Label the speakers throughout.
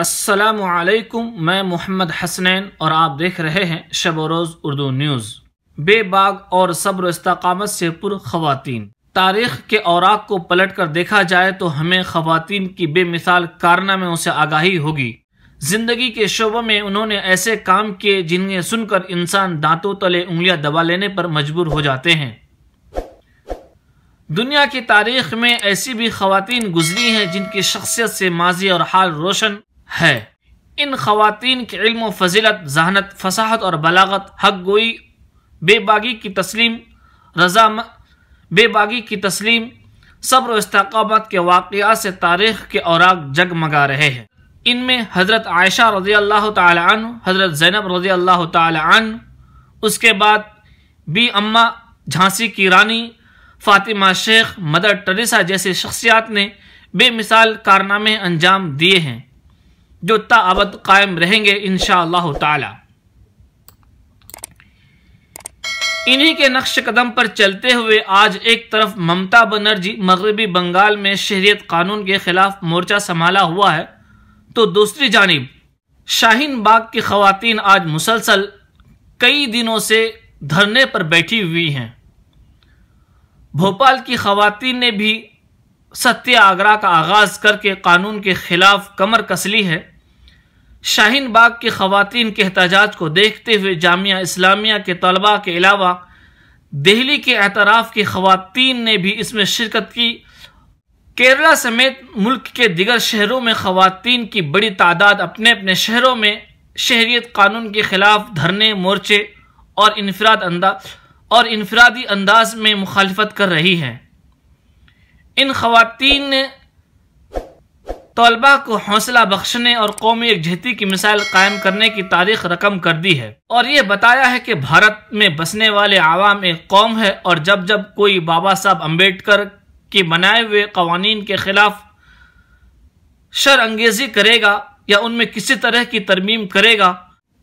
Speaker 1: السلام علیکم، میں محمد حسنین اور آپ دیکھ رہے ہیں شب و روز اردو نیوز۔ بے باک اور صبر و استقامت سے پر خواتین۔ تاریخ کے اوراق کو پلٹ کر دیکھا جائے تو ہمیں خواتین کی بے مثال کارناموں سے آگاہی ہوگی۔ زندگی کے شعبوں میں انہوں نے ایسے کام کیے جنہیں سن کر انسان دانتوں تلے انگلیاں دبا لینے پر مجبور ہو جاتے ہیں۔ دنیا کی تاریخ میں ایسی بھی خواتین گزری ہیں جن کی شخصیت سے ماضی اور حال روشن ہے۔ ان خواتین کے علم و فضیلت، ذہانت، فصاحت اور بلاغت، حق گوئی، بے باغی کی تسلیم، صبر و استقامت کے واقعات سے تاریخ کے اوراق جگمگا رہے ہیں۔ ان میں حضرت عائشہ رضی اللہ تعالی عنہ، حضرت زینب رضی اللہ تعالی عنہ، اس کے بعد بی اماں جھانسی کی رانی، فاطمہ شیخ، مدر ٹریسا جیسے شخصیات نے بے مثال کارنامے انجام دیے ہیں جو تا ابد قائم رہیں گے انشاءاللہ تعالی۔ انہی کے نقش قدم پر چلتے ہوئے آج ایک طرف ممتا بنرجی مغربی بنگال میں شہریت قانون کے خلاف مورچہ سنبھالا ہوا ہے تو دوسری جانب شاہین باغ کی خواتین آج مسلسل کئی دنوں سے دھرنے پر بیٹھی ہوئی ہیں۔ بھوپال کی خواتین نے بھی ستیہ آگرہ کا آغاز کر کے قانون کے خلاف کمر کس لی ہے۔ شاہین باغ کی خواتین کے احتجاج کو دیکھتے ہوئے جامعہ اسلامیہ کے طلباء کے علاوہ دہلی کے اعتراف کی خواتین نے بھی اس میں شرکت کی۔ کیرلا سمیت ملک کے دیگر شہروں میں خواتین کی بڑی تعداد اپنے اپنے شہروں میں شہریت قانون کے خلاف دھرنے، مورچے اور انفرادی انداز میں مخالفت کر رہی ہے۔ ان خواتین نے طلباء کو حوصلہ بخشنے اور قومی یکجہتی کی مثال قائم کرنے کی تاریخ رقم کر دی ہے اور یہ بتایا ہے کہ بھارت میں بسنے والے عوام ایک قوم ہے اور جب کوئی بابا صاحب امبیڈکر کے بنائے ہوئے قوانین کے خلاف شر انگیزی کرے گا یا ان میں کسی طرح کی ترمیم کرے گا،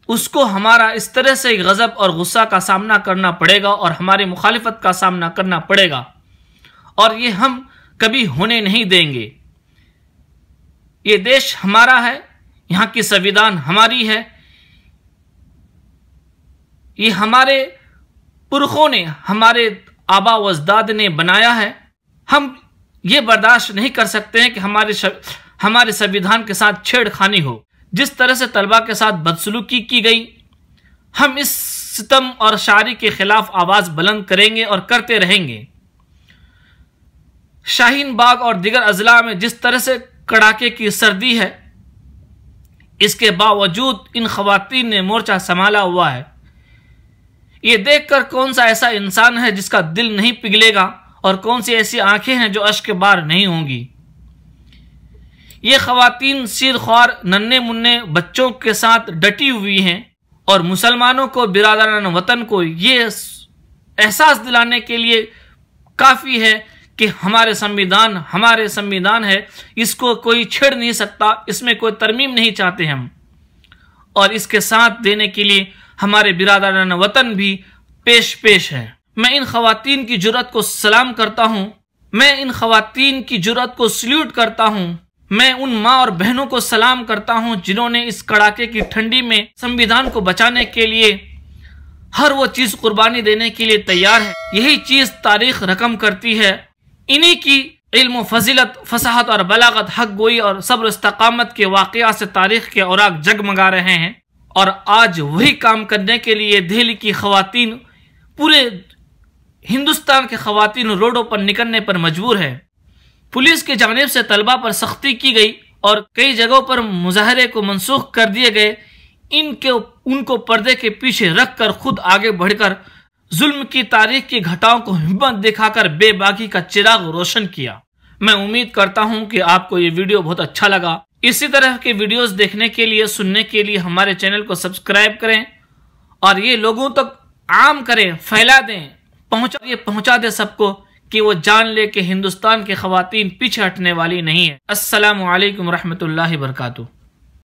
Speaker 1: اس کو ہمارا اس طرح سے غضب اور غصہ کا سامنا کرنا پڑے گا اور ہماری مخالفت کا سامنا کرنا پڑے گا اور یہ ہم کبھی ہونے نہیں دیں گے۔ یہ دیش ہمارا ہے، یہاں کی سنویدھان ہماری ہے، یہ ہمارے پرخوں نے، ہمارے آبا و اجداد نے بنایا ہے۔ ہم یہ برداشت نہیں کر سکتے ہیں کہ ہمارے سنویدھان کے ساتھ چھیڑ خانی ہو۔ جس طرح سے طلباء کے ساتھ بدسلوکی کی گئی، ہم اس ستم اور شعاری کے خلاف آواز بلند کریں گے اور کرتے رہیں گے۔ شاہین باغ اور دیگر اضلاع میں جس طرح سے کڑاکے کی سردی ہے، اس کے باوجود ان خواتین نے مورچہ سنبھالا ہوا ہے۔ یہ دیکھ کر کون سا ایسا انسان ہے جس کا دل نہیں پگھلے گا اور کون سی ایسی آنکھیں ہیں جو اشک بار نہیں ہوں گی۔ یہ خواتین سیر خوار ننھے منھے بچوں کے ساتھ ڈٹی ہوئی ہیں اور مسلمانوں کو، برادران وطن کو یہ احساس دلانے کے لیے کافی ہے کہ ہمارے سنویدھان ہے، اس کو کوئی چھیڑ نہیں سکتا، اس میں کوئی ترمیم نہیں چاہتے ہم، اور اس کے ساتھ دینے کے لیے ہمارے برادران وطن بھی پیش ہے۔ میں ان خواتین کی جرأت کو سلام کرتا ہوں، میں ان خواتین کی جرأت کو سلیوٹ کرتا ہوں، میں ان ماں اور بہنوں کو سلام کرتا ہوں جنہوں نے اس کڑاکے کی ٹھنڈی میں سنویدھان کو بچانے کے لیے ہر وہ چیز قربانی دینے کے لیے تیار ہے۔ یہی چیز تاریخ رقم کرتی ہے۔ انہی کی علم و فضیلت، فصاحت اور بلاغت، حق گوئی اور صبر و استقامت کے واقعات سے تاریخ کے اوراق جگمگا رہے ہیں اور آج وہی کام کرنے کے لیے دہلی کی خواتین، پورے ہندوستان کے خواتین روڈوں پر نکلنے پر مجبور ہے۔ پولیس کی جانب سے طلباء پر سختی کی گئی اور کئی جگہوں پر مظاہرے کو منسوخ کر دیے گئے۔ ان کو پردے کے پیچھے رکھ کر خود آگے بڑھ کر ظلم کی تاریخ کی گھٹاؤں کو ہمت دکھا کر بے باکی کا چراغ روشن کیا۔ میں امید کرتا ہوں کہ آپ کو یہ ویڈیو بہت اچھا لگا۔ اسی طرح کے ویڈیوز دیکھنے کے لیے، سننے کے لیے ہمارے چینل کو سبسکرائب کریں اور یہ لوگوں تک عام کریں، پھیلا دیں، پہنچا دیں سب کو کہ وہ جان لے کہ ہندوستان کے خواتین پیچھے ہٹنے والی نہیں ہے۔ السلام علیکم ورحمۃ اللہ وبرکاتہ۔